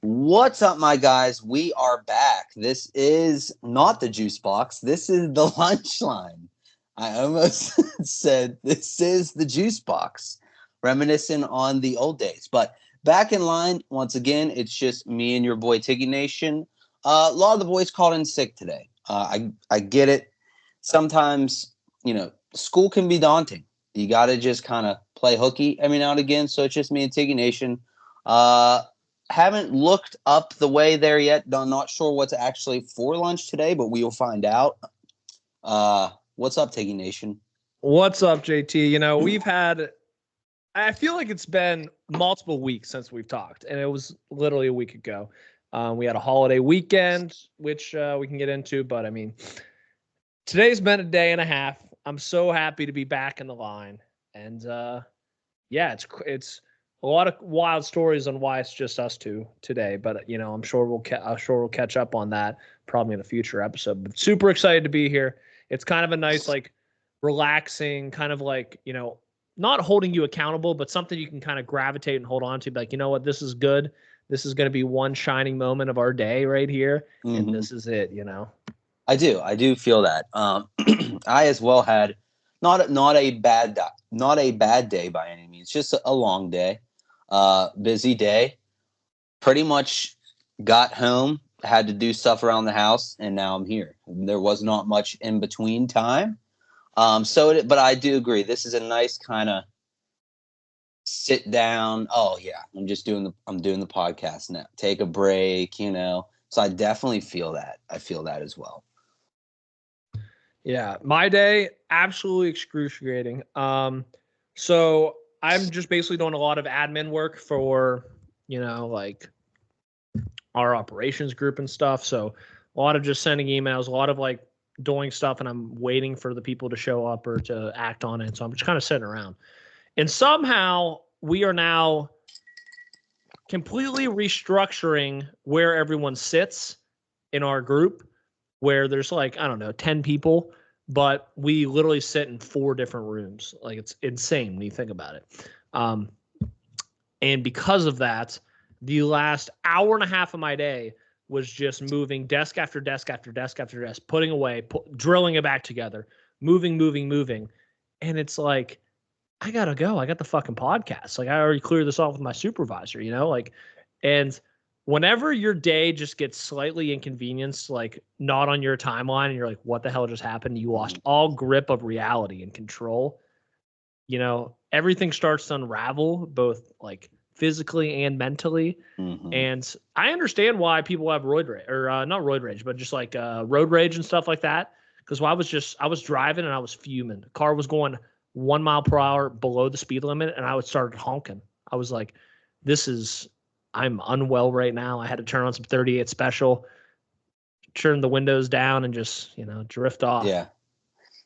What's up, my guys? We are back. This is not the juice box. This is the lunch line. I almost said this is the juice box, reminiscing on the old days. But back in line, once again, it's just me and your boy Tiggy Nation. A lot of the boys called in sick today. I get it. Sometimes, school can be daunting. You got to just kind of play hooky every now and again. So it's just me and Tiggy Nation. Haven't looked up the way there yet. I'm not sure what's actually for lunch today, but we will find out. What's up, Tiggy Nation? What's up, JT? I feel like it's been multiple weeks since we've talked, and it was literally a week ago. We had a holiday weekend, which we can get into, but I mean, today's been a day and a half. I'm so happy to be back in the line, and it's a lot of wild stories on why it's just us two today. But I'm sure we'll catch up on that probably in a future episode. But super excited to be here. It's kind of a nice, like, relaxing, kind of like, not holding you accountable, but something you can kind of gravitate and hold on to. Like, you know what, this is good. This is going to be one shining moment of our day right here, and this is it. I do feel that. I as well had not a bad day by any means. Just a long day, busy day. Pretty much got home, had to do stuff around the house, and now I'm here. There was not much in between time. But I do agree. This is a nice kind of sit down. Oh yeah, I'm doing the podcast now. Take a break, So I definitely feel that. I feel that as well. Yeah, my day, absolutely excruciating. So I'm just basically doing a lot of admin work for, like our operations group and stuff. So a lot of just sending emails, a lot of like doing stuff, and I'm waiting for the people to show up or to act on it. So I'm just kind of sitting around. And somehow we are now completely restructuring where everyone sits in our group, where there's like, I don't know, 10 people, but we literally sit in 4 different rooms. Like, it's insane when you think about it. And because of that, the last hour and a half of my day was just moving desk after desk after desk after desk, putting away, drilling it back together, moving. And it's like, I gotta go. I got the fucking podcast. Like, I already cleared this off with my supervisor, and whenever your day just gets slightly inconvenienced, like not on your timeline, and you're like, what the hell just happened? You lost all grip of reality and control. Everything starts to unravel, both like physically and mentally. Mm-hmm. And I understand why people have roid rage, or not roid rage, but just like road rage and stuff like that. Because I was driving and I was fuming. The car was going 1 mile per hour below the speed limit, and I started honking. I was like, I'm unwell right now. I had to turn on some 38 special, turn the windows down, and just, drift off. Yeah.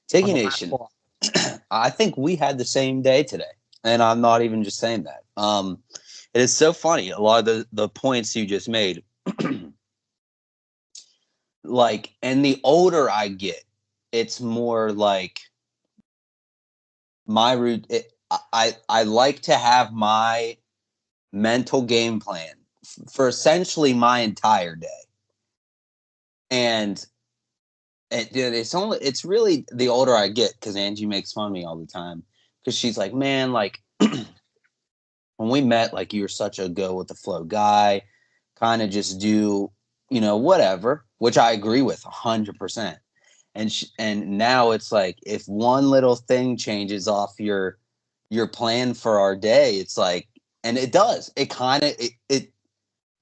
Tiggy Nation. I think we had the same day today, and I'm not even just saying that. It is so funny. A lot of the points you just made, like, and the older I get, it's more like my route. I like to have my mental game plan for essentially my entire day, and it's really the older I get, because Angie makes fun of me all the time, because she's like, man, like, when we met, like, you're such a go with the flow guy, kind of just do, whatever, which I agree with 100%. And now it's like, if one little thing changes off your plan for our day, it's like, and it does, it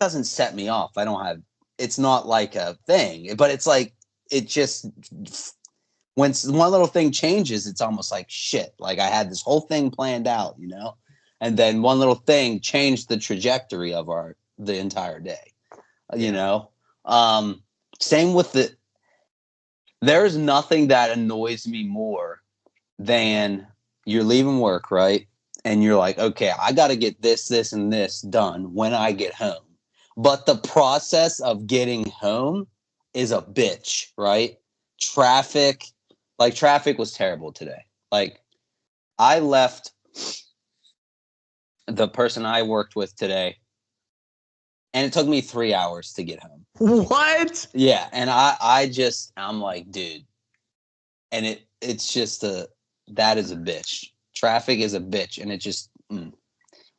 doesn't set me off. It's not like a thing, but it's like, it just, when one little thing changes, it's almost like shit. Like, I had this whole thing planned out, and then one little thing changed the trajectory of the entire day, Same with there's nothing that annoys me more than you're leaving work, right? And you're like, okay, I got to get this, and this done when I get home. But the process of getting home is a bitch, right? Traffic was terrible today. Like, I left the person I worked with today and it took me 3 hours to get home. What? Yeah, and I'm like, dude, and it's just that is a bitch. Traffic is a bitch, and it just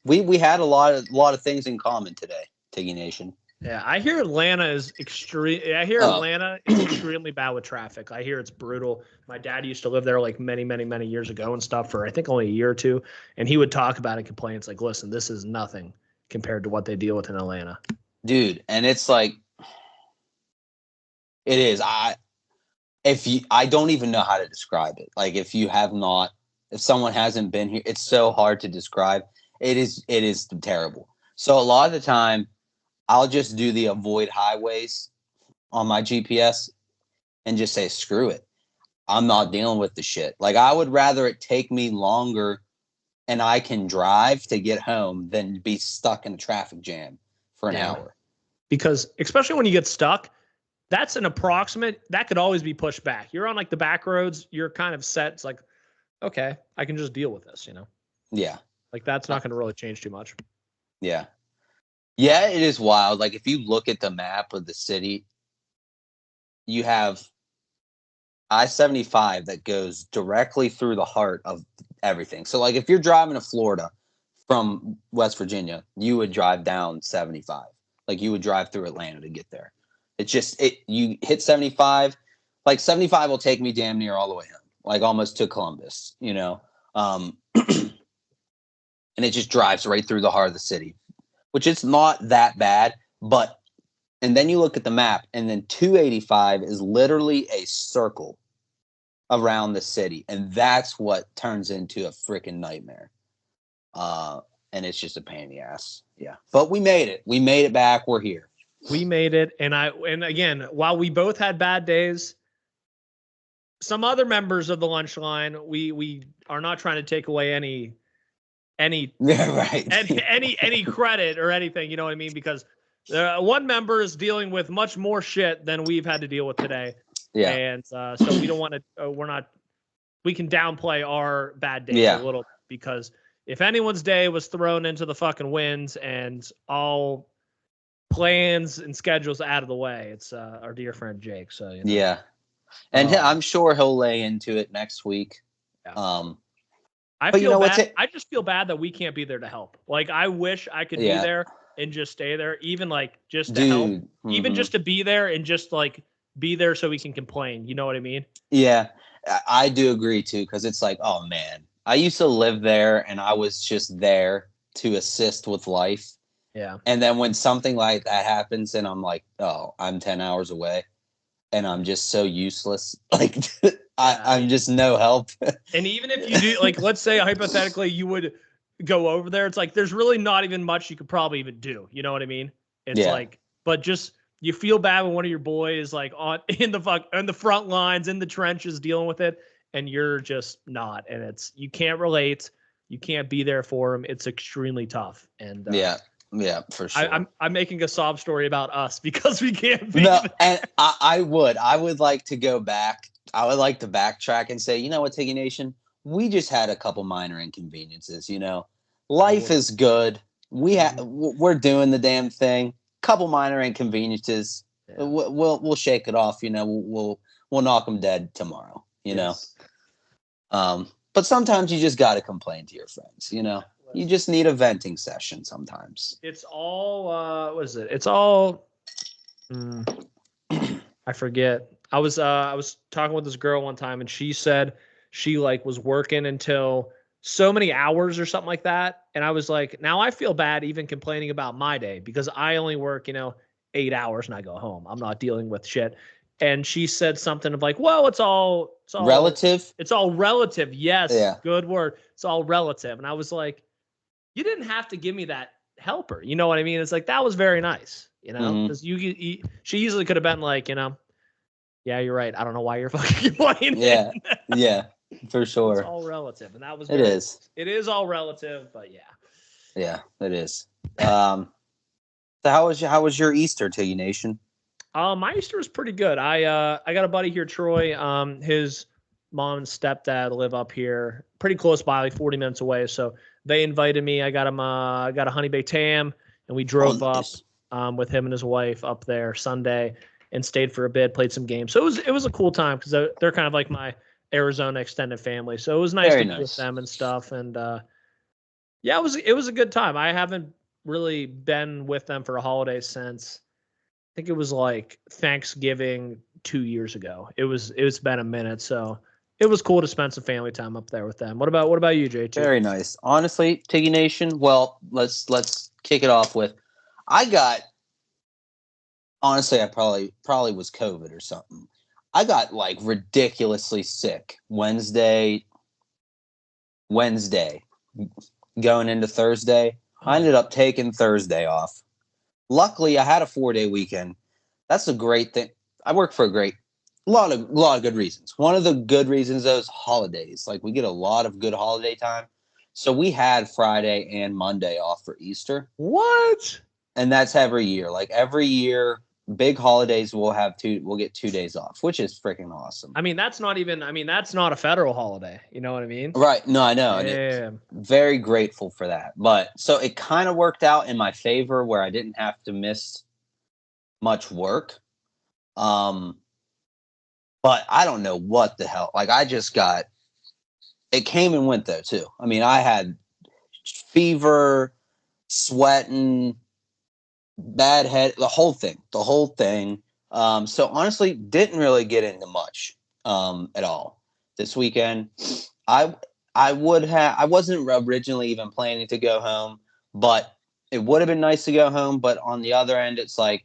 we had a lot of things in common today, Tiggy Nation. Yeah, I hear Atlanta is extreme. I hear Atlanta is extremely bad with traffic. I hear it's brutal. My dad used to live there like many, many, many years ago and stuff for I think only a year or two, and he would talk about it and complain. It's like, listen, this is nothing compared to what they deal with in Atlanta, dude. And it's like, it is. I don't even know how to describe it. Like if someone hasn't been here, it's so hard to describe. It is terrible. So a lot of the time, I'll just do the avoid highways on my GPS and just say, screw it. I'm not dealing with the shit. Like I would rather it take me longer and I can drive to get home than be stuck in a traffic jam for an hour. Because especially when you get stuck, that's an approximate, that could always be pushed back. You're on like the back roads, you're kind of set. It's like, okay, I can just deal with this, Yeah. Like that's not going to really change too much. Yeah. Yeah, it is wild. Like if you look at the map of the city, you have I-75 that goes directly through the heart of everything. So like if you're driving to Florida from West Virginia, you would drive down 75. Like you would drive through Atlanta to get there. It's just you hit 75, like 75 will take me damn near all the way home, like almost to Columbus, and it just drives right through the heart of the city, which is not that bad. And then you look at the map, and then 285 is literally a circle around the city, and that's what turns into a freaking nightmare. And it's just a pain in the ass. Yeah, but we made it. We made it back. We're here. We made it, and again, while we both had bad days, some other members of the lunch line, we are not trying to take away any yeah, right. any credit or anything, you know what I mean? Because one member is dealing with much more shit than we've had to deal with today. Yeah. And so we don't want to, we can downplay our bad days a little, because if anyone's day was thrown into the fucking winds and all plans and schedules out of the way, it's our dear friend Jake. So yeah, and I'm sure he'll lay into it next week. Yeah. I feel bad. I just feel bad that we can't be there to help. Like I wish I could be there and just stay there, even like just to help, even just to be there and just like be there so we can complain. You know what I mean? Yeah, I do agree too, because it's like, oh man, I used to live there and I was just there to assist with life. Yeah. And then when something like that happens and I'm like, oh, I'm 10 hours away and I'm just so useless. Like I'm just no help. And even if you do, like, let's say hypothetically you would go over there, it's like there's really not even much you could probably even do. You know what I mean? It's like, but just you feel bad when one of your boys like in the front lines, in the trenches dealing with it, and you're just not. And it's, you can't relate. You can't be there for them. It's extremely tough. And yeah, for sure. I'm making a sob story about us because we can't be there. And I would like to go back. I would like to backtrack and say, you know what, Tiggy Nation, we just had a couple minor inconveniences. Life is good. We're doing the damn thing. Couple minor inconveniences. Yeah. We'll shake it off. We'll knock them dead tomorrow. You know. But sometimes you just got to complain to your friends. You just need a venting session sometimes. It's all what is it? It's all I forget. I was talking with this girl one time and she said she like was working until so many hours or something like that. And I was like, now I feel bad even complaining about my day because I only work, 8 hours and I go home. I'm not dealing with shit. And she said something of like, well, it's all relative. It's all relative. Yes. Yeah. Good word. It's all relative. And I was like, you didn't have to give me that helper. You know what I mean? It's like, that was very nice, because she easily could have been like, yeah, you're right. I don't know why you're fucking complaining. Yeah. Yeah, for sure. It's all relative. And that was, it is all relative, but yeah. Yeah, it is. So how was your Easter, Tiggy Nation? My Easter was pretty good. I got a buddy here, Troy. His mom and stepdad live up here, pretty close by, like 40 minutes away. So they invited me. I got a honey baked ham, and we drove up. with him and his wife up there Sunday and stayed for a bit, played some games. So it was a cool time because they're kind of like my Arizona extended family. So it was nice Very to be with nice. them and stuff. And yeah, it was a good time. I haven't really been with them for a holiday since I think it was like Thanksgiving 2 years ago. It's been a minute, so it was cool to spend some family time up there with them. What about you, JT? Very nice. Honestly, Tiggy Nation. Well, let's kick it off with. I got honestly, I probably was COVID or something. I got like ridiculously sick Wednesday going into Thursday. I ended up taking Thursday off. Luckily, I had a 4-day weekend. That's a great thing. I work for a lot of good reasons. One of the good reasons though is holidays. Like we get a lot of good holiday time. So we had Friday and Monday off for Easter. What? And that's every year. Like every year, big holidays we'll get 2 days off, which is freaking awesome. I mean, that's not a federal holiday. You know what I mean? Right. No, I know. Yeah. And very grateful for that. But so it kind of worked out in my favor where I didn't have to miss much work. But I don't know what the hell. Like I just got it came and went though too. I mean, I had fever, sweating, bad head, the whole thing. So honestly, didn't really get into much at all this weekend. I I wasn't originally even planning to go home, but it would have been nice to go home. But on the other end, it's like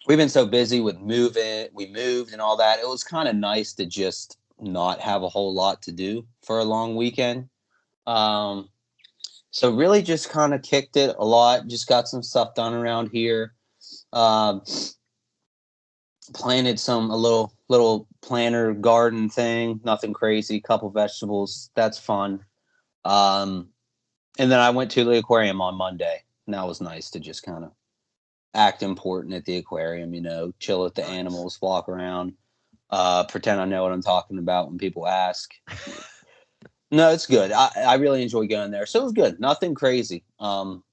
we've been so busy with we moved and all that. It was kind of nice to just not have a whole lot to do for a long weekend. Um, so really just kind of kicked it a lot. Just got some stuff done around here. Um, planted a little planter garden thing. Nothing crazy. Couple vegetables. That's fun. Um, and then I went to the aquarium on Monday, and that was nice to just kind of act important at the aquarium. Chill with the animals, walk around, pretend I know what I'm talking about when people ask. No, it's good. I really enjoy going there. So it was good. Nothing crazy.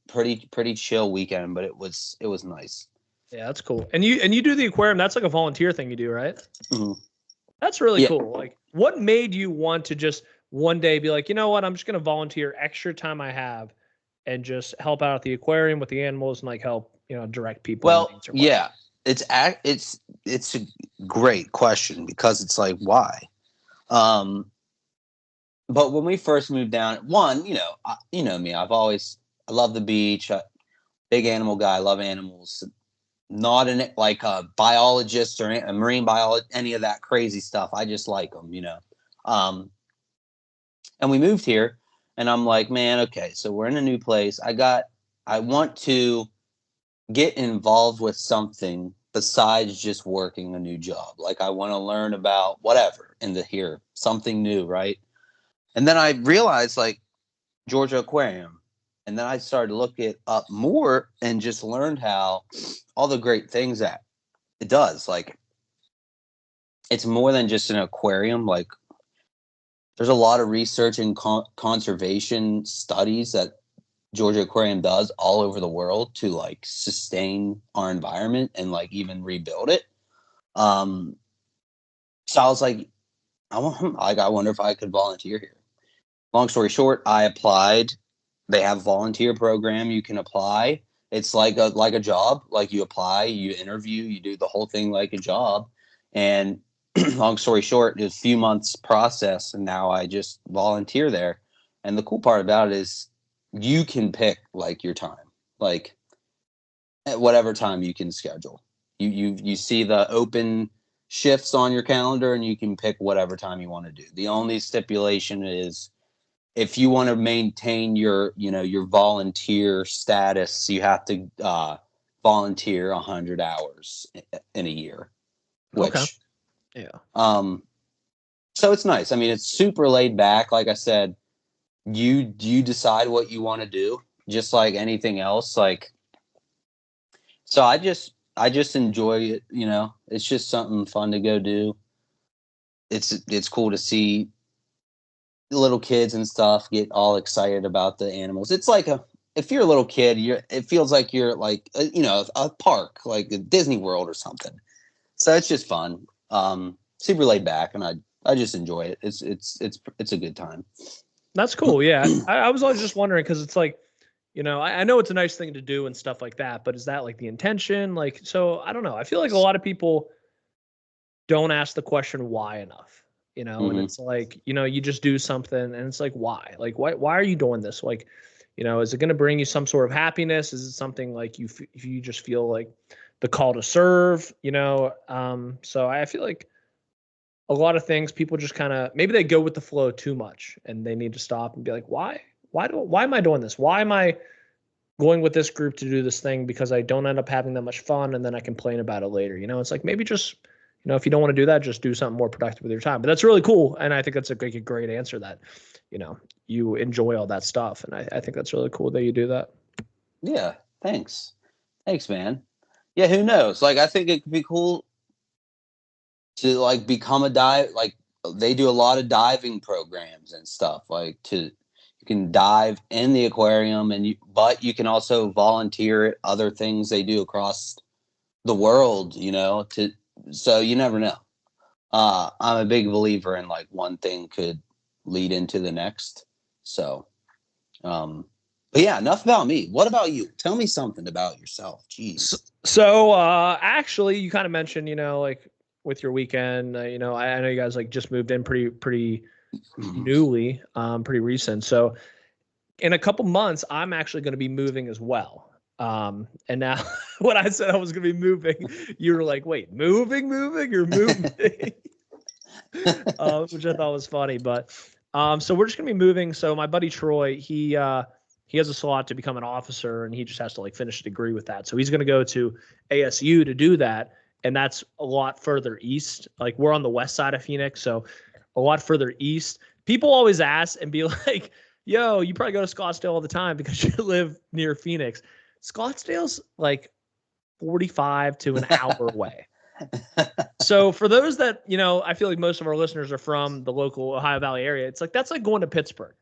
Pretty chill weekend, but it was nice. Yeah, that's cool. And you do the aquarium. That's like a volunteer thing you do, right? Mm-hmm. That's really cool. Like, what made you want to just one day be like, you know what? I'm just going to volunteer extra time I have and just help out at the aquarium with the animals and like help direct people. Well, yeah, it's a great question because it's like why. But when we first moved down, you know me. I love the beach. Big animal guy. Love animals. Not like a biologist or a marine biologist, any of that crazy stuff. I just like them, And we moved here, and I'm like, man, okay, so we're in a new place. I want to get involved with something besides just working a new job. Like I want to learn about whatever here, something new, right? And then I realized like Georgia Aquarium. And then I started to look it up more and just learned how all the great things that it does. Like it's more than just an aquarium. Like there's a lot of research and conservation studies that Georgia Aquarium does all over the world to like sustain our environment and like even rebuild it. So I was like, I wonder if I could volunteer here. Long story short, I applied. They have a volunteer program you can apply. It's like a job. Like you apply, you interview, you do the whole thing like a job. And long story short, it's a few months process, and now I just volunteer there. And the cool part about it is you can pick like your time, like at whatever time you can schedule. You see the open shifts on your calendar, and you can pick whatever time you want to do. The only stipulation is if you want to maintain your volunteer status, you have to volunteer 100 hours in a year, which so it's nice. I mean, it's super laid back. Like I said, you decide what you want to do, just like anything else. Like, so I just enjoy it. It's just something fun to go do. It's cool to see little kids and stuff get all excited about the animals. It's if you're a little kid, it feels like you're like a park, like a Disney World or something. So it's just fun, super laid back, and I just enjoy it. It's a good time. That's cool. Yeah, I was always just wondering because it's like, I know it's a nice thing to do and stuff like that, but is that like the intention? Like, so I don't know. I feel like a lot of people don't ask the question why enough, and it's like, you just do something and it's like, why? Like, why are you doing this? Like, is it going to bring you some sort of happiness? Is it something like you just feel like the call to serve, So I feel like a lot of things people just kind of, maybe they go with the flow too much and they need to stop and be like, why am I doing this? Why am I going with this group to do this thing? Because I don't end up having that much fun and then I complain about it later. It's like, maybe just, if you don't want to do that, just do something more productive with your time. But that's really cool. And I think that's a great answer that, you enjoy all that stuff. And I think that's really cool that you do that. Yeah. Thanks, man. Yeah. Who knows? Like, I think it could be cool to like become a dive. Like, they do a lot of diving programs and stuff. Like, you can dive in the aquarium, but you can also volunteer at other things they do across the world. So you never know. I'm a big believer in like one thing could lead into the next. So, but yeah, enough about me. What about you? Tell me something about yourself. Jeez. So actually, you kind of mentioned, like with your weekend, I know you guys like just moved in pretty newly, pretty recent. So in a couple months, I'm actually going to be moving as well. And now when I said I was going to be moving, you were like, wait, moving or moving? Which I thought was funny, but so we're just going to be moving. So my buddy Troy, he has a slot to become an officer and he just has to like finish a degree with that. So he's going to go to ASU to do that. And that's a lot further east. Like we're on the west side of Phoenix. So a lot further east. People always ask and be like, yo, you probably go to Scottsdale all the time because you live near Phoenix. Scottsdale's like 45 to an hour away. So for those that, I feel like most of our listeners are from the local Ohio Valley area. It's like, that's like going to Pittsburgh.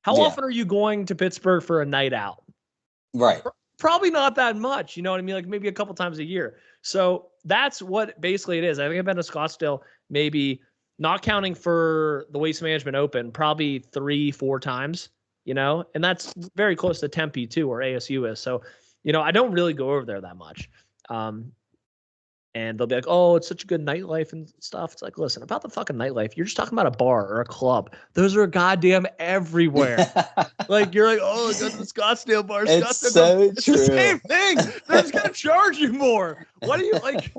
How often are you going to Pittsburgh for a night out? Right. Probably not that much. You know what I mean? Like maybe a couple times a year. So that's what basically it is. I think I've been to Scottsdale maybe, not counting for the Waste Management Open, probably 3-4 times, and that's very close to Tempe too, where ASU is. So, I don't really go over there that much. And they'll be like, oh, it's such a good nightlife and stuff. It's like, listen, about the fucking nightlife, you're just talking about a bar or a club. Those are goddamn everywhere. Like, you're like, oh, go to the Scottsdale bar. It's Scottsdale so it's true. The same thing. They're just going to charge you more. What do you like?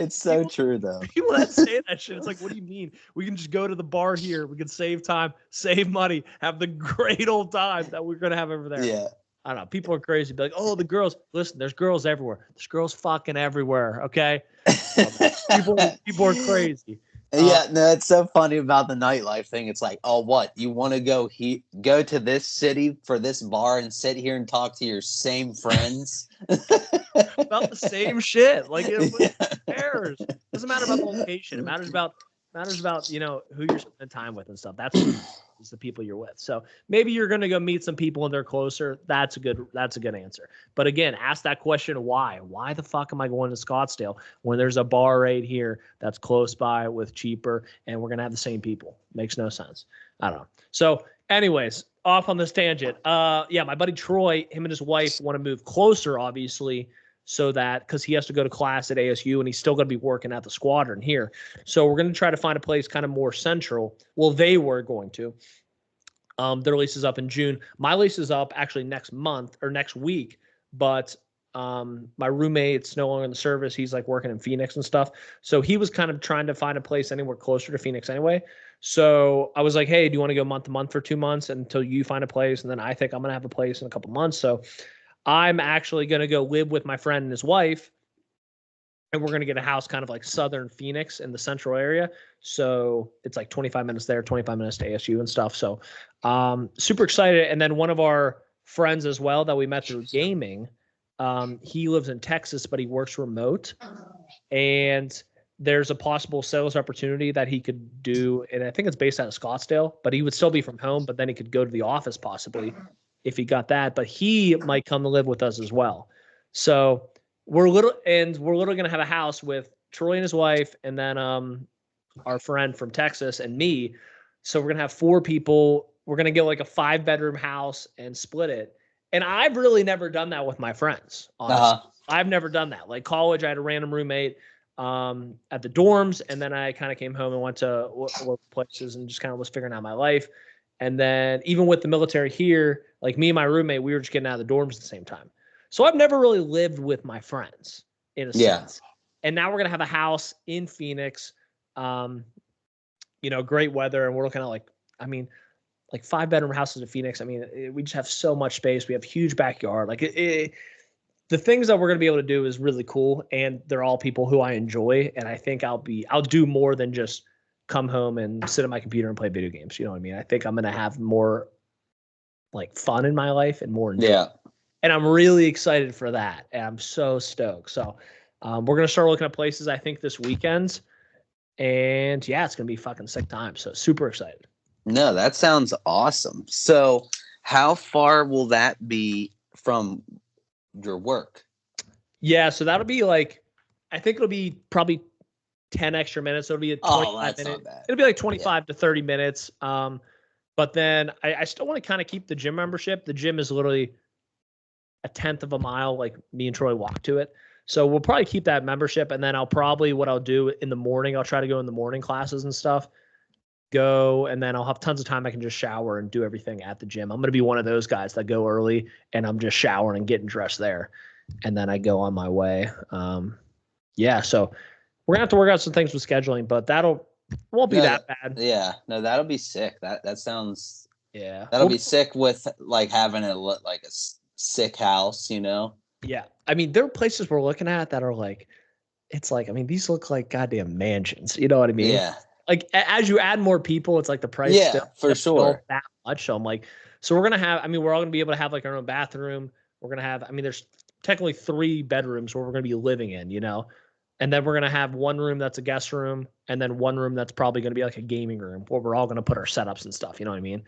It's so true, though. People that say that shit, it's like, what do you mean? We can just go to the bar here. We can save time, save money, have the great old time that we're going to have over there. Yeah. I don't know. People are crazy. Be like, oh, the girls. Listen, there's girls everywhere. There's girls fucking everywhere. Okay. People are crazy. Yeah, no, it's so funny about the nightlife thing. It's like, oh, what? You want to go to this city for this bar and sit here and talk to your same friends about the same shit? Like, who cares? It doesn't matter about the location. It matters about who you're spending time with and stuff. That's is the people you're with. So maybe you're going to go meet some people and they're closer. That's a good answer. But again, ask that question, why the fuck am I going to Scottsdale when there's a bar right here that's close by with cheaper and we're going to have the same people? Makes no sense. I don't know. So anyways, off on this tangent. Yeah, my buddy Troy, him and his wife want to move closer, obviously, so that because he has to go to class at ASU and he's still going to be working at the squadron here. So we're going to try to find a place kind of more central. Well, they were going to. Their lease is up in June. My lease is up actually next month or next week, but my roommate's no longer in the service. He's like working in Phoenix and stuff. So he was kind of trying to find a place anywhere closer to Phoenix anyway. So I was like, hey, do you want to go month to month for 2 months until you find a place? And then I think I'm going to have a place in a couple months. So I'm actually going to go live with my friend and his wife. And we're going to get a house kind of like southern Phoenix in the central area. So it's like 25 minutes there, 25 minutes to ASU and stuff. So super excited. And then one of our friends as well that we met through gaming, he lives in Texas, but he works remote. And there's a possible sales opportunity that he could do. And I think it's based out of Scottsdale, but he would still be from home, but then he could go to the office possibly. if he got that, but he might come to live with us as well. So we're literally going to have a house with Troy and his wife, and then our friend from Texas and me. So we're going to have 4 people. We're going to get like a 5-bedroom house and split it. And I've really never done that with my friends, honestly. I've never done that. Like college, I had a random roommate at the dorms, and then I kind of came home and went to work places and just kind of was figuring out my life. And then even with the military here, like me and my roommate, we were just getting out of the dorms at the same time. So I've never really lived with my friends in a sense. And now we're going to have a house in Phoenix, great weather. And we're looking at like 5-bedroom houses in Phoenix. I mean, we just have so much space. We have huge backyard. Like the things that we're going to be able to do is really cool. And they're all people who I enjoy. And I think I'll do more than just come home and sit at my computer and play video games. You know what I mean? I think I'm going to have more like fun in my life and more enjoyment. Yeah. And I'm really excited for that. And I'm so stoked. So we're going to start looking at places, I think, this weekend. And yeah, it's going to be fucking sick time. So super excited. No, that sounds awesome. So how far will that be from your work? Yeah, so that'll be like, I think it'll be probably 10 extra minutes. So it'll be a 25 minute. It'll be like 25 to 30 minutes. But then I still want to kind of keep the gym membership. The gym is literally a 1/10 of a mile. Like me and Troy walk to it. So we'll probably keep that membership. And then what I'll do in the morning, I'll try to go in the morning classes and stuff. And then I'll have tons of time. I can just shower and do everything at the gym. I'm going to be one of those guys that go early and I'm just showering and getting dressed there. And then I go on my way. So we're gonna have to work out some things with scheduling, but won't be that bad. Yeah, no, that'll be sick. That sounds. Yeah, that'll be sick with like having a sick house, you know. Yeah, I mean, there are places we're looking at that are like, it's like, I mean, these look like goddamn mansions. You know what I mean? Yeah. Like as you add more people, it's like the price. Yeah, for sure. That much. So I'm like, so we're gonna have. I mean, we're all gonna be able to have like our own bathroom. We're gonna have. I mean, there's technically 3 bedrooms where we're gonna be living in. You know. And then we're going to have one room that's a guest room, and then one room that's probably going to be like a gaming room where we're all going to put our setups and stuff. You know what I mean?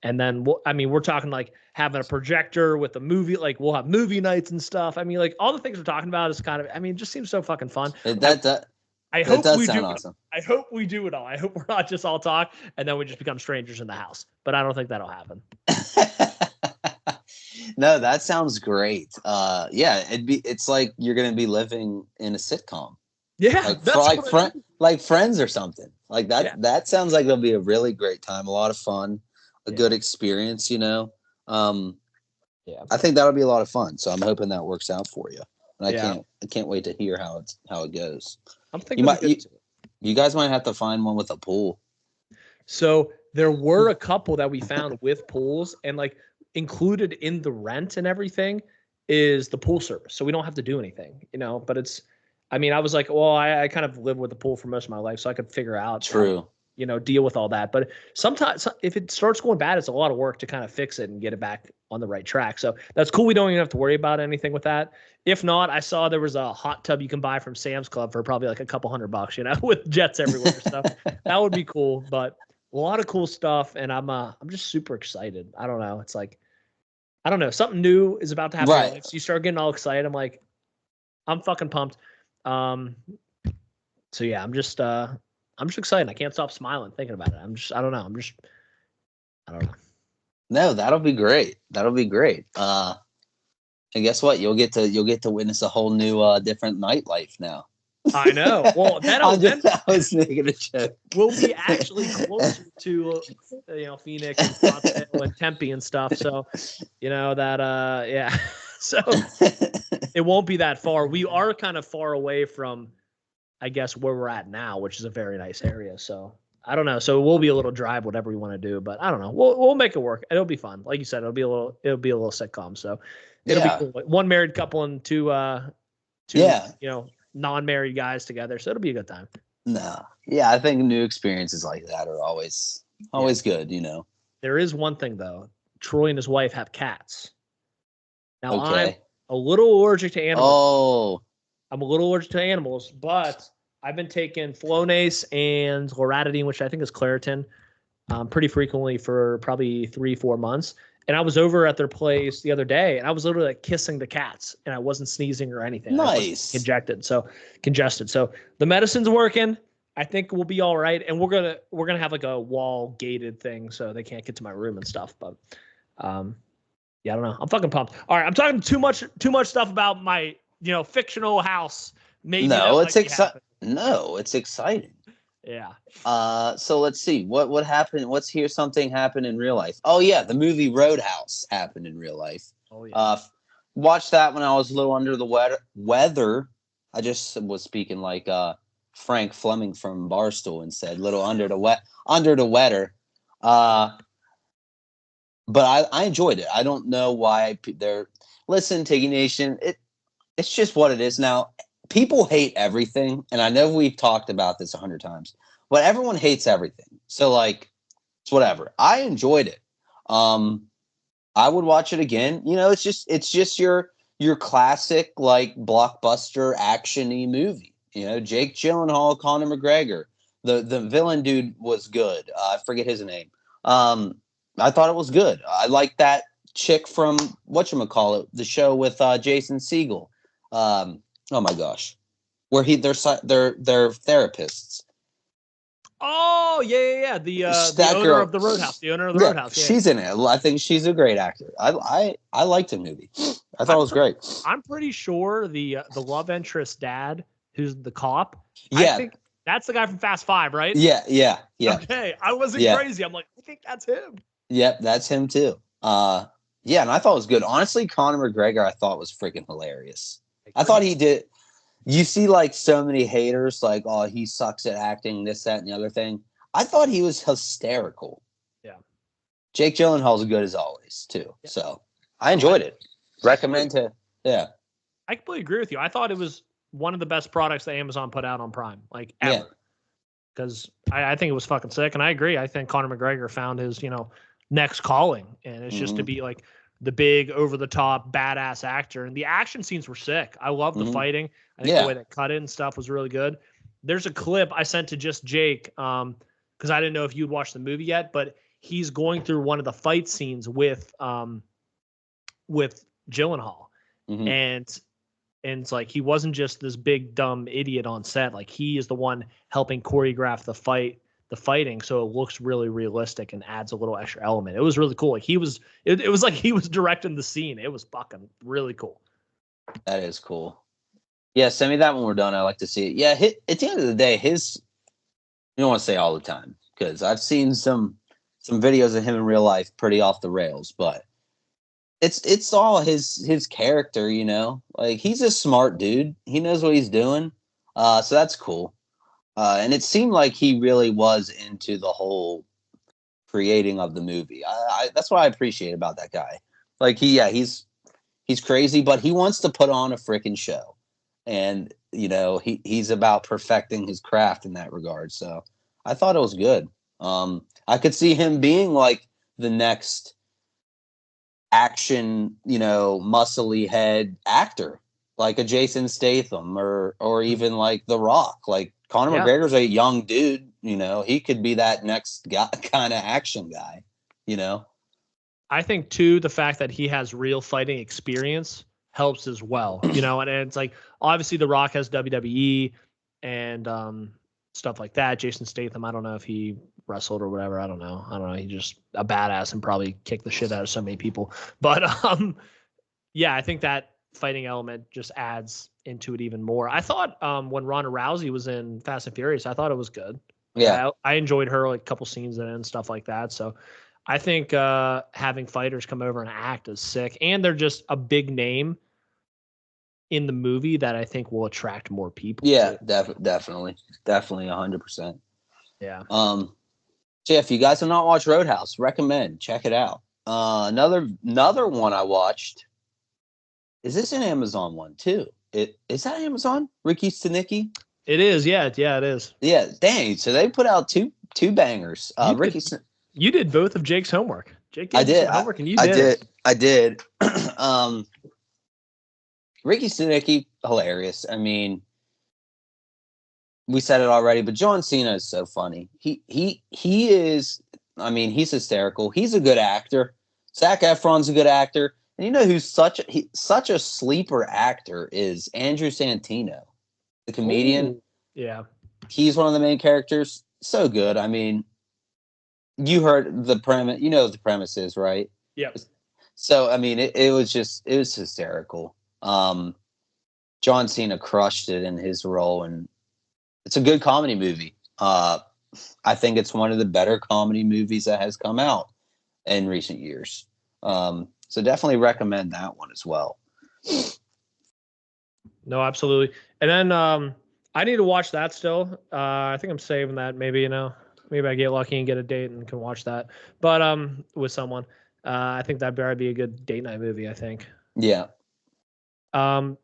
And then, we're talking like having a projector with a movie, like we'll have movie nights and stuff. I mean, like all the things we're talking about is kind of, I mean, it just seems so fucking fun. I hope we do. Awesome. I hope we do it all. I hope we're not just all talk and then we just become strangers in the house, but I don't think that'll happen. No, that sounds great. It's like you're gonna be living in a sitcom. Yeah, like Friends or something. Like that. Yeah. That sounds like it'll be a really great time, a lot of fun, a good experience, you know. I think that'll be a lot of fun. So I'm hoping that works out for you. And I can't wait to hear how it goes. I'm thinking you guys might have to find one with a pool. So there were a couple that we found with pools, and like included in the rent and everything is the pool service. So we don't have to do anything, you know, but I was like, well, I kind of lived with the pool for most of my life, so I could figure out, deal with all that. But sometimes if it starts going bad, it's a lot of work to kind of fix it and get it back on the right track. So that's cool. We don't even have to worry about anything with that. If not, I saw there was a hot tub you can buy from Sam's Club for probably like a couple $100, you know, with jets everywhere and stuff. That would be cool, but a lot of cool stuff. And I'm just super excited. I don't know. It's like, I don't know. Something new is about to happen. Right. So you start getting all excited. I'm like, I'm fucking pumped. So yeah, I'm just excited. I can't stop smiling thinking about it. I don't know. No, that'll be great. And guess what? You'll get to witness a whole new, different nightlife now. I know. Well, I was making a joke. We'll be actually closer to, Phoenix and Scottsdale and Tempe and stuff. So, So it won't be that far. We are kind of far away from, I guess, where we're at now, which is a very nice area. So I don't know. So it will be a little drive, whatever we want to do, but I don't know. We'll make it work. It'll be fun. Like you said, it'll be a little sitcom. So it'll be cool. One married couple and two non-married guys together. So it'll be a good time. No. Yeah. I think new experiences like that are always good, you know. There is one thing though. Troy and his wife have cats. Now I'm a little allergic to animals. Oh. I'm a little allergic to animals, but I've been taking Flonase and loratadine, which I think is Claritin, pretty frequently for probably 3-4 months. And I was over at their place the other day, and I was literally like kissing the cats, and I wasn't sneezing or anything. I wasn't Nice. congested. So the medicine's working. I think we'll be all right, and we're gonna have like a wall gated thing so they can't get to my room and stuff. But yeah, I don't know. I'm fucking pumped. All right, I'm talking too much stuff about my fictional house. Maybe No, that it's might be happening. No, it's exciting. Yeah. So let's see what happened. Something happened in real life. Oh yeah, the movie Roadhouse happened in real life. Oh yeah. Watched that when I was a little under the weather. I just was speaking like Frank Fleming from Barstool and said little under the weather. But I enjoyed it. I don't know why they're listen, Tiggy Nation. It's just what it is now. People hate everything, and I know we've talked about this 100 times, but everyone hates everything. So like, it's whatever. I enjoyed it. I would watch it again. It's just your classic like blockbuster actiony movie. Jake Gyllenhaal, Conor McGregor. The villain dude was good. I forget his name. I thought it was good. I like that chick from whatchamacallit, the show with Jason Segel. Oh my gosh, where they're therapists. Oh yeah. The owner girl, of the Roadhouse. The owner of the Roadhouse. Yeah. She's in it. I think she's a great actor. I liked the movie. I thought it was great. I'm pretty sure the love interest dad, who's the cop. Yeah. I think that's the guy from Fast Five, right? Yeah. Okay, I wasn't crazy. I'm like, I think that's him. Yep, that's him too. Yeah, and I thought it was good. Honestly, Conor McGregor, I thought was freaking hilarious. I thought he did. You see, like so many haters, like, oh, he sucks at acting, this, that, and the other thing. I thought he was hysterical. Yeah. Jake Gyllenhaal's good as always too. Yeah. So I enjoyed it. Recommend to yeah. I completely agree with you. I thought it was one of the best products that Amazon put out on Prime, like ever. Because I think it was fucking sick, and I agree. I think Conor McGregor found his next calling, and it's just to be like the big over the top badass actor. And the action scenes were sick. I love the fighting. I think the way that cut it and stuff was really good. There's a clip I sent to just Jake because I didn't know if you'd watched the movie yet, but he's going through one of the fight scenes with Gyllenhaal, and it's like he wasn't just this big dumb idiot on set. Like he is the one helping choreograph the fighting, so it looks really realistic and adds a little extra element. It was really cool. Like it was like he was directing the scene. It was fucking really cool. That is cool. Yeah, send me that when we're done. I like to see it. Yeah, at the end of the day, you don't want to say all the time because I've seen some videos of him in real life pretty off the rails, but it's all his character, like he's a smart dude. He knows what he's doing. So that's cool. And it seemed like he really was into the whole creating of the movie. That's what I appreciate about that guy. Like he's crazy, but he wants to put on a freaking show. And, he's about perfecting his craft in that regard. So I thought it was good. I could see him being like the next action, muscly head actor, like a Jason Statham or even like The Rock. Like Conor McGregor's a young dude, he could be that next guy, kind of action guy, I think too, the fact that he has real fighting experience helps as well, and it's like, obviously The Rock has WWE and stuff like that. Jason Statham, I don't know if he wrestled or whatever. I don't know. He's just a badass and probably kicked the shit out of so many people. But yeah, I think that fighting element just adds into it even more. I thought when Ronda Rousey was in Fast and Furious, I thought it was good. Yeah, I enjoyed her, like a couple scenes in it and stuff like that. So I think having fighters come over and act is sick, and they're just a big name in the movie that I think will attract more people. Yeah, definitely 100%. Yeah. So yeah, if you guys have not watched Roadhouse, recommend check it out. Another one I watched. Is this an Amazon one too? Is that Amazon? Ricky Stenicki? It is. Yeah, it is. Yeah, dang. So they put out two bangers. You did both of Jake's homework. Jake I did homework, and you did. I did. Ricky Stenicki, hilarious. I mean, we said it already, but John Cena is so funny. He is. I mean, he's hysterical. He's a good actor. Zac Efron's a good actor. And you know who's such a sleeper actor is Andrew Santino, the comedian. Ooh, yeah. He's one of the main characters. So good. I mean, you heard the premise. You know what the premise is, right? Yep. So I mean, it was hysterical. John Cena crushed it in his role, and it's a good comedy movie. I think it's one of the better comedy movies that has come out in recent years. So definitely recommend that one as well. No, absolutely. And then I need to watch that still. I think I'm saving that. Maybe, maybe I get lucky and get a date and can watch that. But with someone. I think that better be a good date night movie, I think. Yeah. A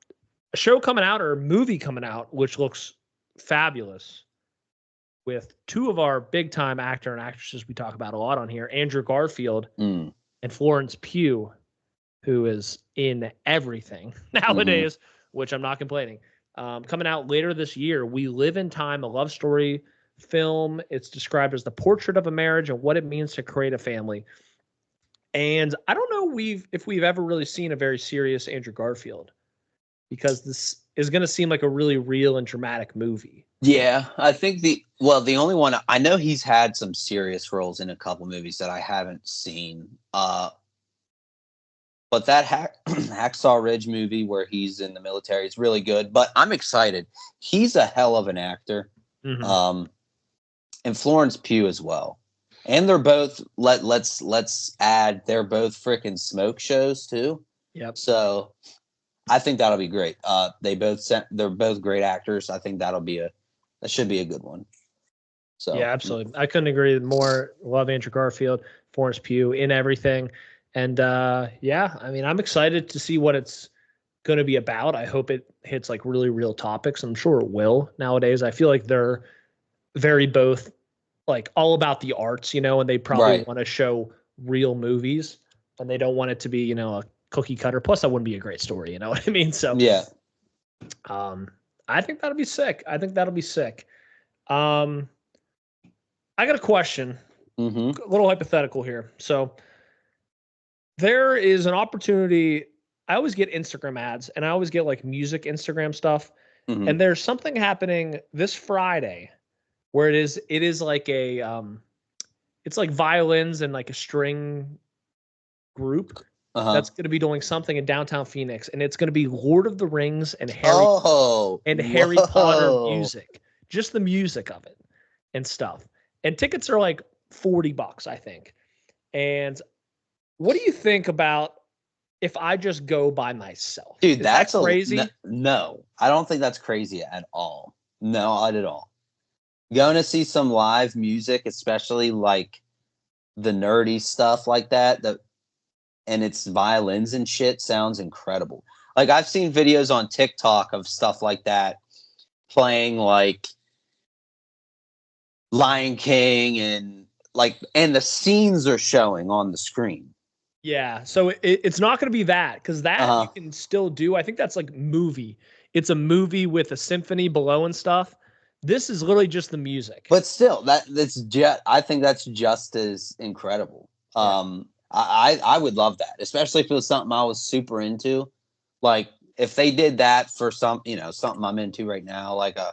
show coming out or a movie coming out, which looks fabulous, with two of our big time actor and actresses we talk about a lot on here, Andrew Garfield and Florence Pugh, who is in everything nowadays, which I'm not complaining. Coming out later this year, We Live in Time, a love story film. It's described as the portrait of a marriage and what it means to create a family. And I don't know if we've ever really seen a very serious Andrew Garfield, because this is going to seem like a really real and dramatic movie. Yeah, I think the only one I know, he's had some serious roles in a couple movies that I haven't seen. But that Hacksaw Ridge movie where he's in the military is really good. But I'm excited. He's a hell of an actor. And Florence Pugh as well. And they're both let's add, they're both freaking smoke shows too. Yep. So I think that'll be great. They're both great actors. I think that should be a good one. So yeah, absolutely. I couldn't agree more. Love Andrew Garfield, Florence Pugh in everything. And yeah, I mean, I'm excited to see what it's going to be about. I hope it hits like really real topics. I'm sure it will nowadays. I feel like they're very both like all about the arts, and they probably want to show real movies, and they don't want it to be, a cookie cutter. Plus that wouldn't be a great story. You know what I mean? So yeah. I think that'll be sick. I got a question, a little hypothetical here. So there is an opportunity. I always get Instagram ads, and I always get like music Instagram stuff. And there's something happening this Friday where it is like a it's like violins and like a string group that's going to be doing something in downtown Phoenix, and it's going to be Lord of the Rings and Harry Potter music, just the music of it and stuff. And tickets are like $40, I think. And what do you think about if I just go by myself? Dude, that's crazy. No, I don't think that's crazy at all. No, not at all. Going to see some live music, especially like the nerdy stuff like that, and it's violins and shit, sounds incredible. Like I've seen videos on TikTok of stuff like that playing like Lion King, and the scenes are showing on the screen. Yeah, so it's not going to be that, because that you can still do. I think that's like movie. It's a movie with a symphony below and stuff. This is literally just the music. But still, I think that's just as incredible. Yeah. I would love that, especially if it was something I was super into. Like if they did that for something I'm into right now, like I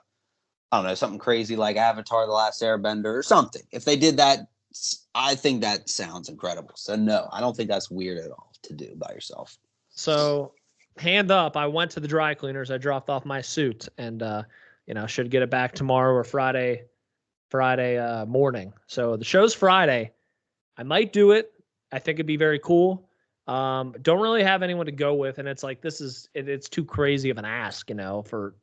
don't know, something crazy like Avatar: The Last Airbender or something. If they did that, I think that sounds incredible. So no, I don't think that's weird at all to do by yourself. So hand up, I went to the dry cleaners. I dropped off my suit, and should get it back tomorrow or Friday morning. So the show's Friday. I might do it. I think it'd be very cool. Don't really have anyone to go with, and it's like it's too crazy of an ask, for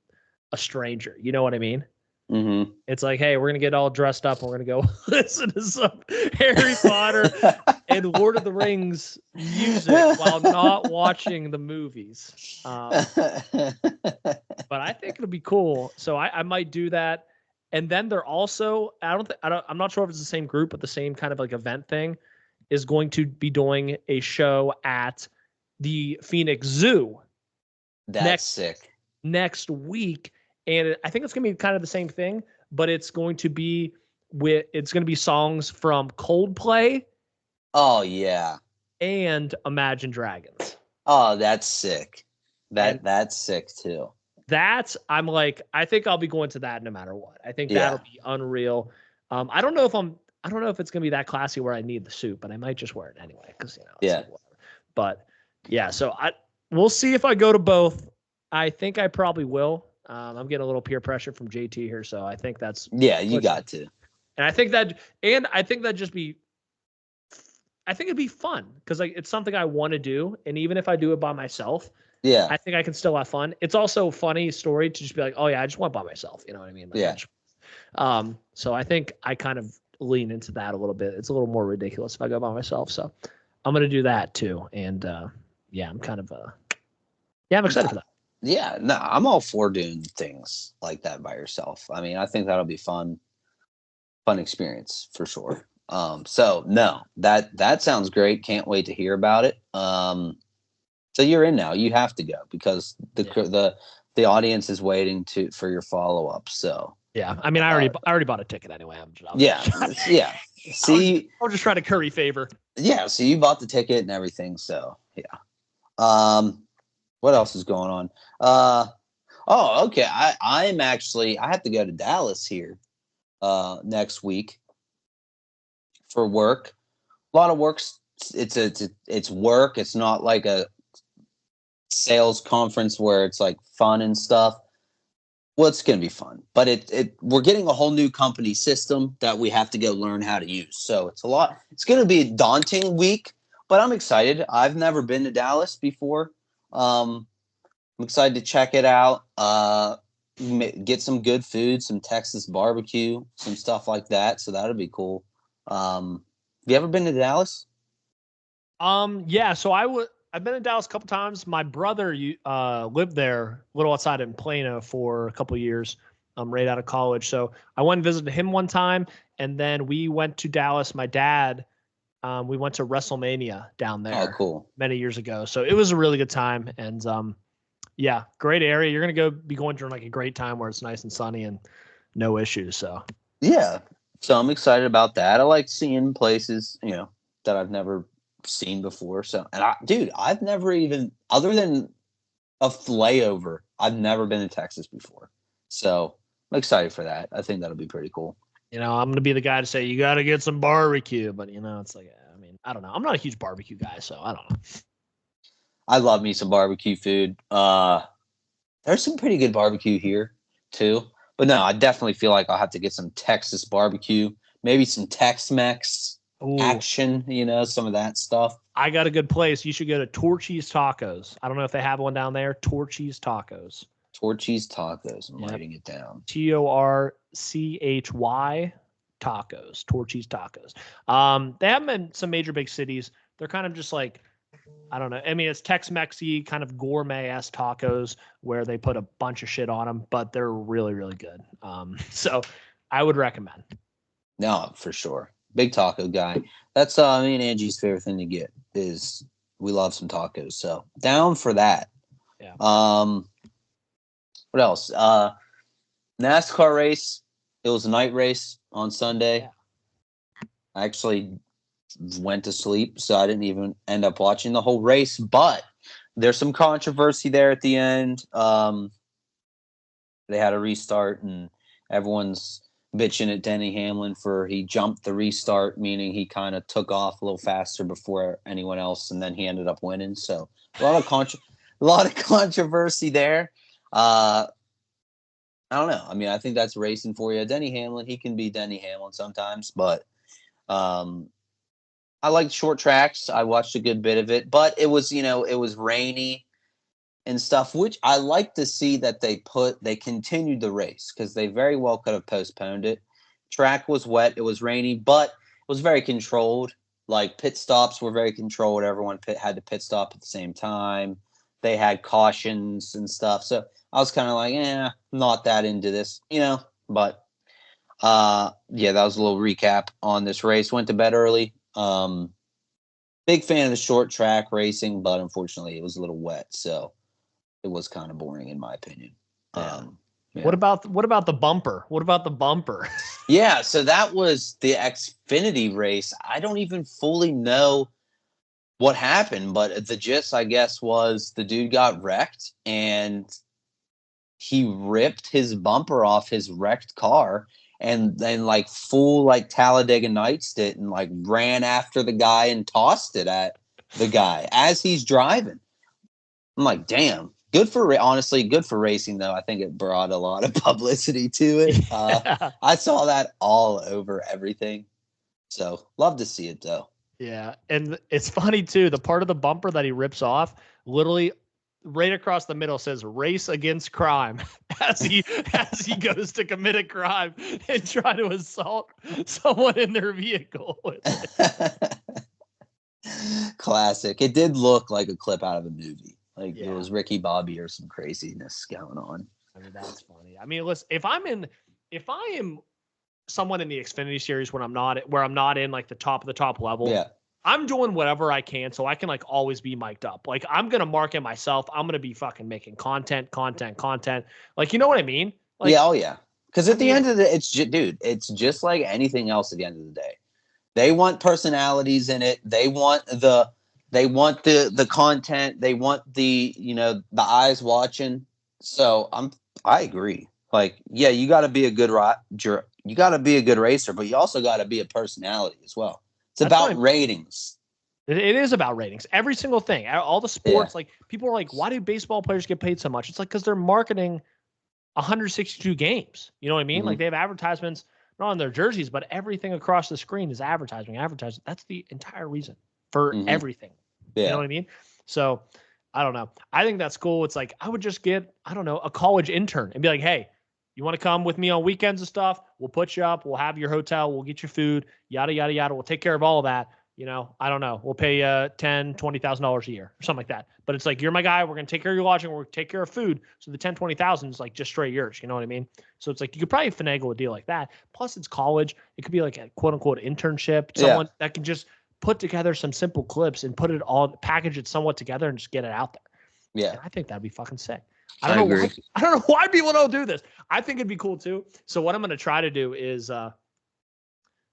a stranger. You know what I mean? Mm-hmm. It's like, hey, we're gonna get all dressed up and we're gonna go listen to some Harry Potter and Lord of the Rings music while not watching the movies. But I think it'll be cool, so I might do that. And then they're also, I'm not sure if it's the same group, but the same kind of like event thing is going to be doing a show at the Phoenix Zoo. That's sick. Next week. And I think it's going to be kind of the same thing, but it's going to be songs from Coldplay. Oh yeah. and Imagine Dragons. Oh, that's sick. And That's sick too. I'm like, I think I'll be going to that no matter what. I think Yeah. that'll be unreal. I don't know if it's gonna be that classy where I need the suit, but I might just wear it anyway because it's Yeah. like whatever. But yeah, so we'll see if I go to both. I think I probably will. I'm getting a little peer pressure from JT here, so I think that's Yeah, you got to. And I think that just be. I think it'd be fun because like it's something I want to do, and even if I do it by myself, Yeah. I think I can still have fun. It's also a funny story to just be like, oh yeah, I just went by myself. You know what I mean? Like, Yeah. So I think I kind of lean into that a little bit. It's a little more ridiculous if I go by myself. So I'm gonna do that too. And yeah, I'm kind of I'm excited for that. Yeah, no, I'm all for doing things like that by yourself. I mean, I think that'll be fun experience for sure. So no, that sounds great. Can't wait to hear about it. So you're in now. You have to go because the audience is waiting for your follow up. So yeah, I mean, I already bought a ticket anyway. Yeah. See, I was just trying to curry favor. Yeah, so you bought the ticket and everything. So yeah. What else is going on? Oh, okay. I have to go to Dallas here next week for work. A lot of work. It's work. It's not like a sales conference where it's like fun and stuff. Well, it's going to be fun, but we're getting a whole new company system that we have to go learn how to use. So it's a lot. It's going to be a daunting week, but I'm excited. I've never been to Dallas before. I'm excited to check it out. Get some good food, some Texas barbecue, some stuff like that. So that'll be cool. Have you ever been to Dallas? Yeah. So I've been in Dallas a couple times. My brother lived there a little outside in Plano for a couple years, right out of college. So I went and visited him one time, and then we went to Dallas. My dad, we went to WrestleMania down there. Oh, cool. Many years ago. So it was a really good time, and yeah, great area. You're gonna be going during like a great time where it's nice and sunny and no issues. So yeah, so I'm excited about that. I like seeing places that I've never seen before. So, and I've never even, other than a layover, I've never been to Texas before. So I'm excited for that. I think that'll be pretty cool. I'm going to be the guy to say, you got to get some barbecue, but it's like, I mean, I don't know. I'm not a huge barbecue guy, so I don't know. I love me some barbecue food. There's some pretty good barbecue here too, but no, I definitely feel like I'll have to get some Texas barbecue, maybe some Tex-Mex action, some of that stuff. I got a good place. You should go to Torchy's Tacos. I don't know if they have one down there. Torchy's Tacos. Torchy's Tacos. I'm writing it down. Torchy Tacos. Torchy's Tacos. They have them in some major big cities. They're kind of just like, I don't know. I mean, it's Tex-Mexy kind of gourmet-ass tacos where they put a bunch of shit on them, but they're really, really good. So I would recommend. No, for sure. Big taco guy. That's me and Angie's favorite thing to get is we love some tacos. So down for that. Yeah. What else? NASCAR race. It was a night race on Sunday. Yeah. I actually went to sleep, so I didn't even end up watching the whole race. But there's some controversy there at the end. They had a restart, and everyone's bitching at Denny Hamlin for he jumped the restart, meaning he kind of took off a little faster before anyone else, and then he ended up winning. So a lot of controversy there. I don't know. I mean, I think that's racing for you. Denny Hamlin, he can be Denny Hamlin sometimes, but I like short tracks. I watched a good bit of it, but it was rainy and stuff, which I like to see that they continued the race because they very well could have postponed it. Track was wet. It was rainy, but it was very controlled. Like pit stops were very controlled. Everyone had to pit stop at the same time. They had cautions and stuff. So I was kind of like, not that into this, but yeah, that was a little recap on this race. Went to bed early. Big fan of the short track racing, but unfortunately it was a little wet. So it was kind of boring in my opinion. Yeah. What about the bumper? What about the bumper? Yeah, so that was the Xfinity race. I don't even fully know what happened, but the gist, I guess, was the dude got wrecked and he ripped his bumper off his wrecked car and then like full like Talladega Nights it and like ran after the guy and tossed it at the guy as he's driving. I'm like, damn. Good for honestly, good for racing though. I think it brought a lot of publicity to it. Yeah. I saw that all over everything. So love to see it though. Yeah, and it's funny too. The part of the bumper that he rips off, literally right across the middle, says "Race Against Crime" as he goes to commit a crime and try to assault someone in their vehicle. Classic. It did look like a clip out of a movie. Like Yeah. it was Ricky Bobby or some craziness going on. I mean, that's funny. I mean, listen, if I am someone in the Xfinity series when I'm not in like the top of the top level, Yeah. I'm doing whatever I can so I can like always be mic'd up. Like I'm gonna market myself. I'm gonna be fucking making content. Like you know what I mean? Like, yeah. Oh yeah. Because at the mean, end of the, it's just like anything else. At the end of the day, they want personalities in it. They want the content. They want the the eyes watching. So I agree. Like yeah, you got to be a good you got to be a good racer, but you also got to be a personality as well. It's about ratings. It is about ratings. Every single thing, all the sports. Like people are like, why do baseball players get paid so much? It's like because they're marketing 162 games. You know what I mean? Mm-hmm. Like they have advertisements not on their jerseys, but everything across the screen is advertising. That's the entire reason for everything. Yeah. You know what I mean? So I don't know. I think that's cool. It's like I would just get, I don't know, a college intern and be like, hey, you want to come with me on weekends and stuff? We'll put you up. We'll have your hotel. We'll get your food, yada, yada, yada. We'll take care of all of that. I don't know. We'll pay you $10,000, $20,000 a year or something like that. But it's like, you're my guy. We're going to take care of your lodging. We're going to take care of food. So the 10, 20,000 is like just straight yours. You know what I mean? So it's like, you could probably finagle a deal like that. Plus it's college. It could be like a quote unquote internship. Someone that can just put together some simple clips and put it all, package it somewhat together and just get it out there. Yeah. And I think that'd be fucking sick. I don't know why people don't do this. I think it'd be cool too. So what I'm going to try to do is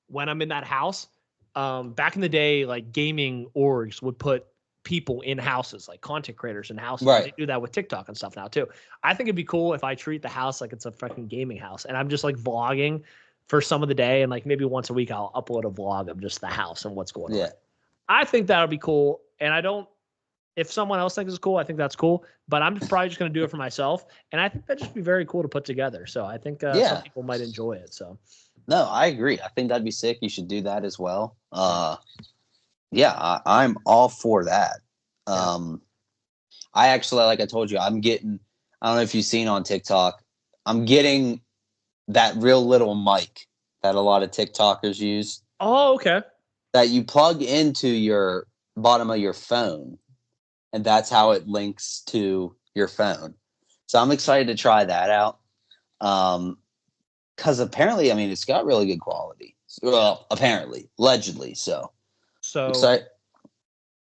when I'm in that house, back in the day, like gaming orgs would put people in houses, like content creators in houses. Right. They do that with TikTok and stuff now too. I think it'd be cool if I treat the house like it's a fucking gaming house and I'm just like vlogging for some of the day. And like maybe once a week I'll upload a vlog of just the house and what's going on. I think that would be cool. And if someone else thinks it's cool, I think that's cool. But I'm probably just going to do it for myself. And I think that'd just be very cool to put together. So I think some people might enjoy it. So. No, I agree. I think that'd be sick. You should do that as well. I'm all for that. I actually, like I told you, I don't know if you've seen on TikTok, I'm getting that real little mic that a lot of TikTokers use. Oh, okay. That you plug into your bottom of your phone. And that's how it links to your phone. So I'm excited to try that out. Because apparently, I mean, it's got really good quality. Well, apparently, allegedly. So excited.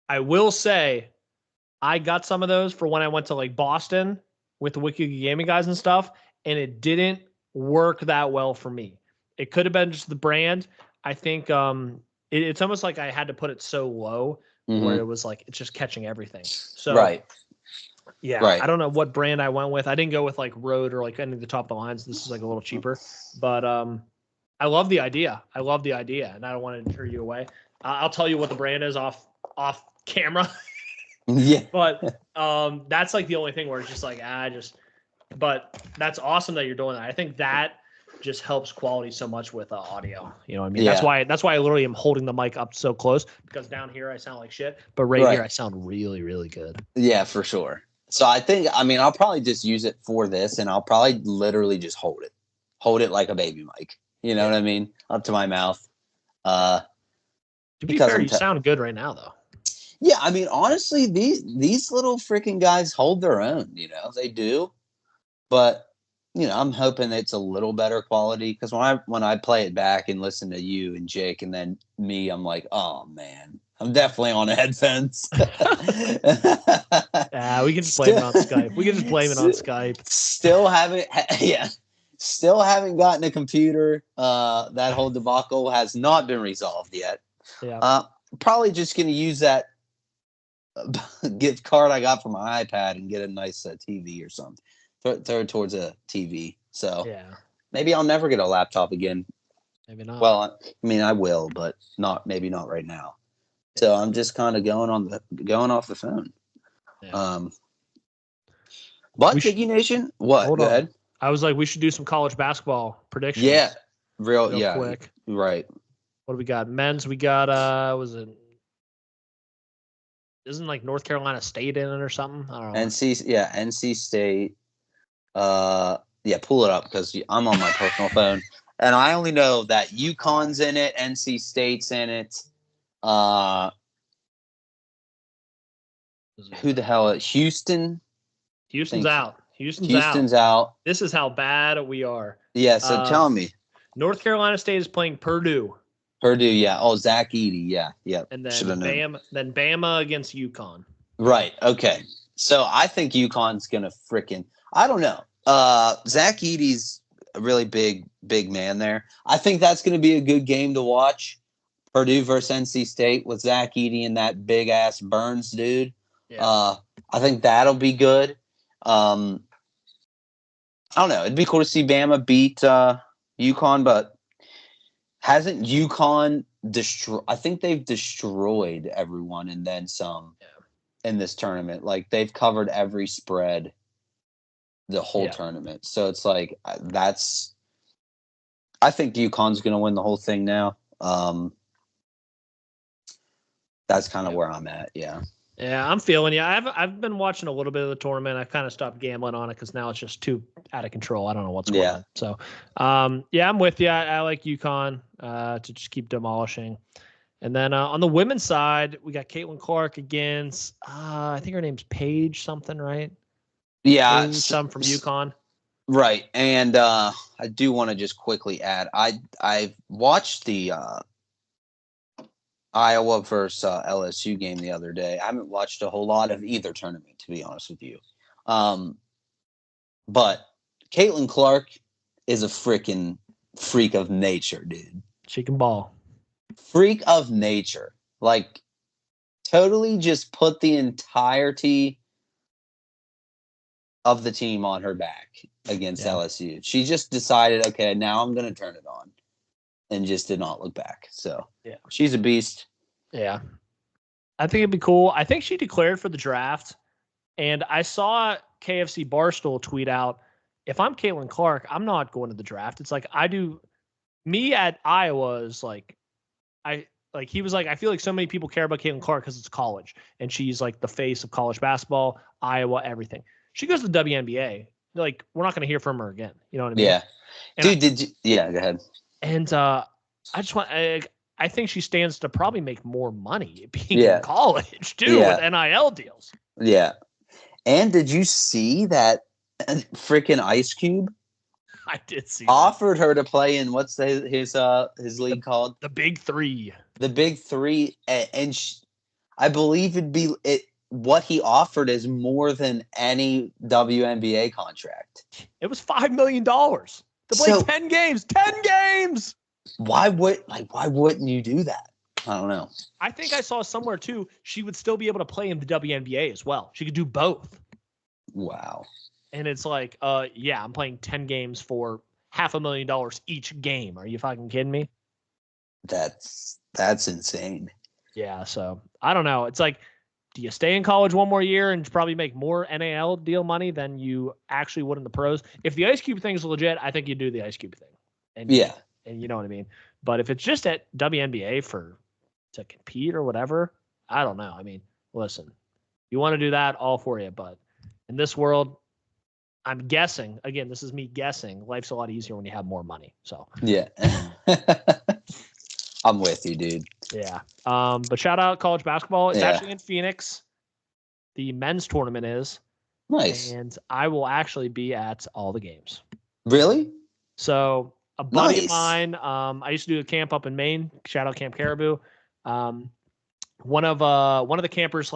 I will say, I got some of those for when I went to like Boston with the Wiki Gaming guys and stuff, and it didn't work that well for me. It could have been just the brand. I think it's almost like I had to put it so low where it was like it's just catching everything. So I don't know what brand I went with. I didn't go with like Rode or like any of the top of the lines. This is like a little cheaper, but I love the idea. And I don't want to deter you away. I'll tell you what the brand is off camera. But that's like the only thing where it's just like but that's awesome that you're doing that. I think that just helps quality so much with audio. You know what I mean? That's why I literally am holding the mic up so close, because down here I sound like shit, but right here I sound really, really good. Yeah, for sure. So I'll probably just use it for this, and I'll probably literally just hold it like a baby mic. You know what I mean? Up to my mouth. To be fair, you sound good right now though. Yeah, I mean, honestly, these little freaking guys hold their own. They do. But I'm hoping it's a little better quality, because when I play it back and listen to you and Jake and then me, I'm like, oh man, I'm definitely on headphones. Yeah, we can just blame it on Skype. Still haven't gotten a computer. That whole debacle has not been resolved yet. Yeah. Probably just gonna use that gift card I got for my iPad and get a nice TV or something. Throw it towards a TV. So Yeah, maybe I'll never get a laptop again. maybe not. Well, I mean, I will, but maybe not right now. So I'm just kind of going off the phone. Yeah. But Tiki Nation, what? Hold Go on. ahead. I was like, we should do some college basketball predictions. Yeah, real yeah, quick. right. What do we got? Men's, we got was it? Isn't like North Carolina State in it or something? I don't know. NC State. Yeah, pull it up because I'm on my personal phone, and I only know that UConn's in it, NC State's in it. Who the hell is Houston? Houston's out. Houston's out. This is how bad we are. Yeah, so tell me. North Carolina State is playing Purdue. Purdue, yeah. Oh, Zach Edey, yeah. And then Bama against UConn. Right. Okay. So I think UConn's gonna I don't know. Zach Edey's a really big man there. I think that's gonna be a good game to watch. Purdue versus NC State with Zach Edey and that big ass Burns dude. Yeah. I think that'll be good. I don't know. It'd be cool to see Bama beat UConn, but hasn't UConn I think they've destroyed everyone and then some in this tournament. Like they've covered every spread the whole tournament. So it's like I think UConn's going to win the whole thing now. That's kind of where I'm at. Yeah. Yeah, I'm feeling you. I've been watching a little bit of the tournament. I've kind of stopped gambling on it because now it's just too out of control. I don't know what's going on. So, yeah, I'm with you. I like UConn to just keep demolishing. And then on the women's side, we got Caitlin Clark against I think her name's Paige something, right? Yeah, Paige, some from UConn. Right, and I do want to just quickly add, I watched the Iowa versus LSU game the other day. I haven't watched a whole lot of either tournament, to be honest with you. But Caitlin Clark is a freaking freak of nature, dude. She can ball. Freak of nature. Like, totally just put the entirety of the team on her back against LSU. She just decided, okay, now I'm going to turn it on. And just did not look back. So, she's a beast. Yeah. I think it'd be cool. I think she declared for the draft. And I saw KFC Barstool tweet out, if I'm Caitlin Clark, I'm not going to the draft. It's like me at Iowa is like, he was like, I feel like so many people care about Caitlin Clark because it's college. And she's like the face of college basketball, Iowa, everything. She goes to the WNBA. Like, we're not going to hear from her again. You know what I mean? Yeah. And dude, go ahead. And I think she stands to probably make more money being in college too with NIL deals. Yeah. And did you see that freaking Ice Cube? I did see offered her to play in what's his league called? The Big Three. The Big Three, and I believe what he offered is more than any WNBA contract. It was $5 million. To play 10 games. 10 games! Why wouldn't you do that? I don't know. I think I saw somewhere, too, she would still be able to play in the WNBA as well. She could do both. Wow. And it's like, I'm playing 10 games for $500,000 each game. Are you fucking kidding me? That's insane. Yeah, so I don't know. It's like, do you stay in college one more year and probably make more NIL deal money than you actually would in the pros? If the Ice Cube thing is legit, I think you do the Ice Cube thing. And you know what I mean? But if it's just at WNBA to compete or whatever, I don't know. I mean, listen, you want to do that, all for you. But in this world, I'm guessing, again, this is me guessing, life's a lot easier when you have more money. So yeah. I'm with you, dude. Yeah. But shout out college basketball. It's actually in Phoenix. The men's tournament is. Nice. And I will actually be at all the games. Really? So a buddy of mine, I used to do a camp up in Maine. Shout out Camp Caribou. One of the campers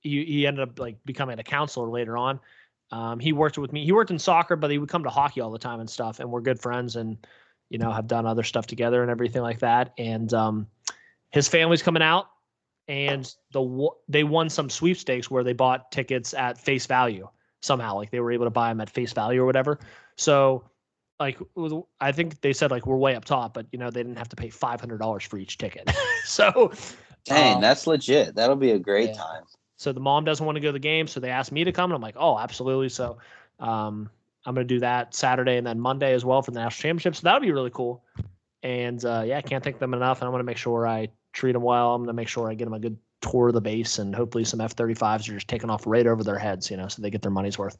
he ended up like becoming a counselor later on. He worked with me. He worked in soccer, but he would come to hockey all the time and stuff. And we're good friends and, have done other stuff together and everything like that. And his family's coming out and they won some sweepstakes where they bought tickets at face value somehow. Like they were able to buy them at face value or whatever. So like I think they said like we're way up top, but they didn't have to pay $500 for each ticket. So Dang, that's legit. That'll be a great yeah. time. So the mom doesn't want to go to the game, so they asked me to come, and I'm like, oh, absolutely. So I'm going to do that Saturday and then Monday as well for the national championship. So that'll be really cool. And yeah, I can't thank them enough. And I want to make sure I treat them well. I'm going to make sure I get them a good tour of the base, and hopefully some F-35s are just taking off right over their heads, so they get their money's worth.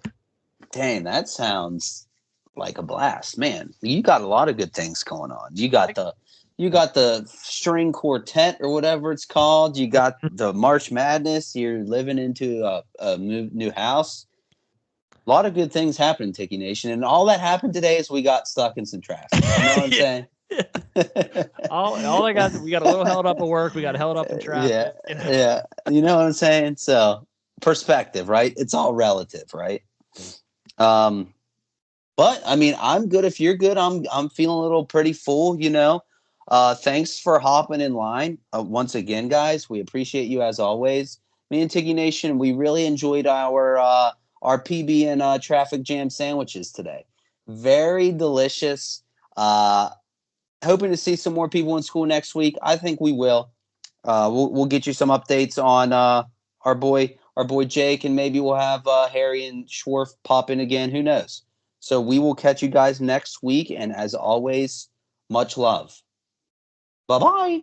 Dang, that sounds like a blast, man. You got a lot of good things going on. You got the string quartet or whatever it's called. You got the March Madness. You're living into a new house. A lot of good things happened, Tiki Nation, and all that happened today is we got stuck in some traffic. You know what I'm saying? all I got, we got a little held up at work. We got held up in traffic. Yeah. You know what I'm saying? So perspective, right? It's all relative, right? But I mean, I'm good. If you're good, I'm feeling a little pretty full. Thanks for hopping in line once again, guys. We appreciate you as always. Me and Tiki Nation, we really enjoyed our PB and traffic jam sandwiches today. Very delicious. Hoping to see some more people in school next week. I think we will. We'll get you some updates on our boy Jake, and maybe we'll have Harry and Schwarf pop in again. Who knows? So we will catch you guys next week, and as always, much love. Bye-bye.